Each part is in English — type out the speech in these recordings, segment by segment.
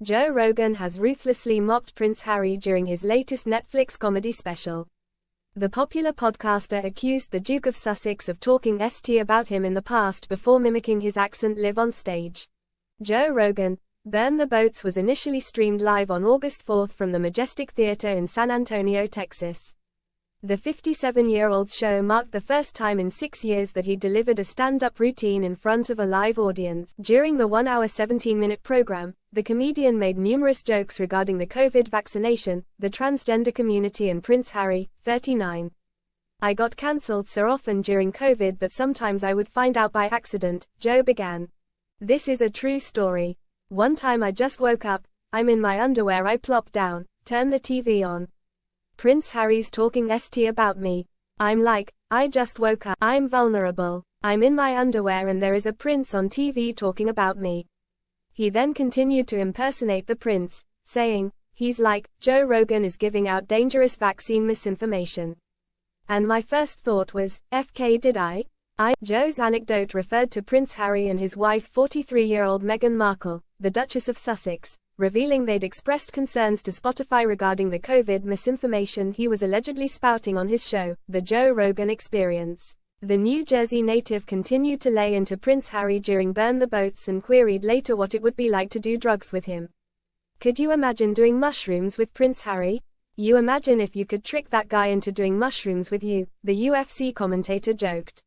Joe Rogan has ruthlessly mocked Prince Harry during his latest Netflix comedy special. The popular podcaster accused the Duke of Sussex of talking st about him in the past before mimicking his accent live on stage. Joe Rogan, Burn the Boats was initially streamed live on August 4 from the Majestic Theater in San Antonio, Texas. The 57-year-old show marked the first time in 6 years that he delivered a stand-up routine in front of a live audience. During the 1-hour 17-minute program, the comedian made numerous jokes regarding the COVID vaccination, the transgender community and Prince Harry, 39. "I got cancelled so often during COVID that sometimes I would find out by accident," Joe began. "This is a true story. One time I just woke up, I'm in my underwear, I plop down, turn the TV on. Prince Harry's talking st about me. I'm like, I just woke up, I'm vulnerable, I'm in my underwear and there is a prince on TV talking about me." He then continued to impersonate the prince, saying, "He's like, Joe Rogan is giving out dangerous vaccine misinformation. And my first thought was, FK did I?" Joe's anecdote referred to Prince Harry and his wife 43-year-old Meghan Markle, the Duchess of Sussex, revealing they'd expressed concerns to Spotify regarding the COVID misinformation he was allegedly spouting on his show, The Joe Rogan Experience. The New Jersey native continued to lay into Prince Harry during Burn the Boats and queried later what it would be like to do drugs with him. "Could you imagine doing mushrooms with Prince Harry? You imagine if you could trick that guy into doing mushrooms with you," the UFC commentator joked.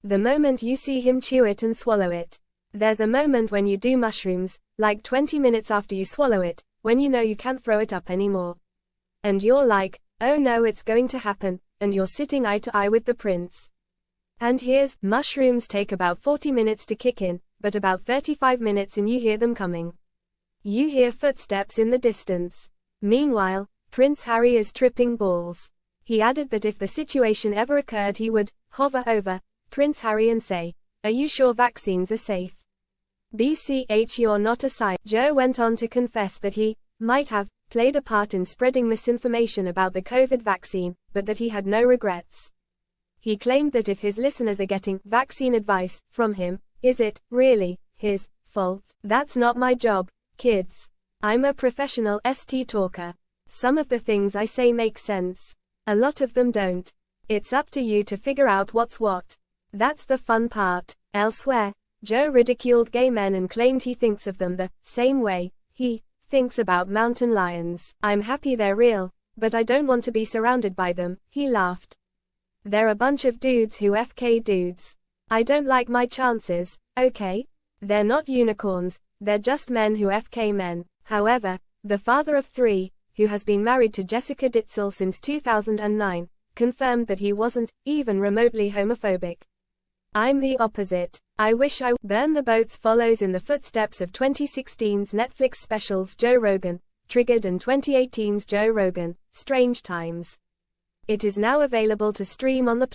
"The moment you see him chew it and swallow it. There's a moment when you do mushrooms, like 20 minutes after you swallow it, when you know you can't throw it up anymore. And you're like, oh no, it's going to happen, and you're sitting eye to eye with the prince. And mushrooms take about 40 minutes to kick in, but about 35 minutes and you hear them coming. You hear footsteps in the distance. Meanwhile, Prince Harry is tripping balls." He added that if the situation ever occurred he would hover over Prince Harry and say, "Are you sure vaccines are safe? BCH, you're not a scientist." Joe went on to confess that he might have played a part in spreading misinformation about the COVID vaccine, but that he had no regrets. He claimed that if his listeners are getting vaccine advice from him, is it really his fault? "That's not my job, kids. I'm a professional st talker. Some of the things I say make sense. A lot of them don't. It's up to you to figure out what's what. That's the fun part." Elsewhere, Joe ridiculed gay men and claimed he thinks of them the same way he thinks about mountain lions. "I'm happy they're real, but I don't want to be surrounded by them," he laughed. "They're a bunch of dudes who FK dudes. I don't like my chances, okay? They're not unicorns, they're just men who FK men." However, the father of 3, who has been married to Jessica Ditzel since 2009, confirmed that he wasn't even remotely homophobic. "I'm the opposite. I wish I." Burn the Boats follows in the footsteps of 2016's Netflix specials Joe Rogan, Triggered and 2018's Joe Rogan, Strange Times. It is now available to stream on the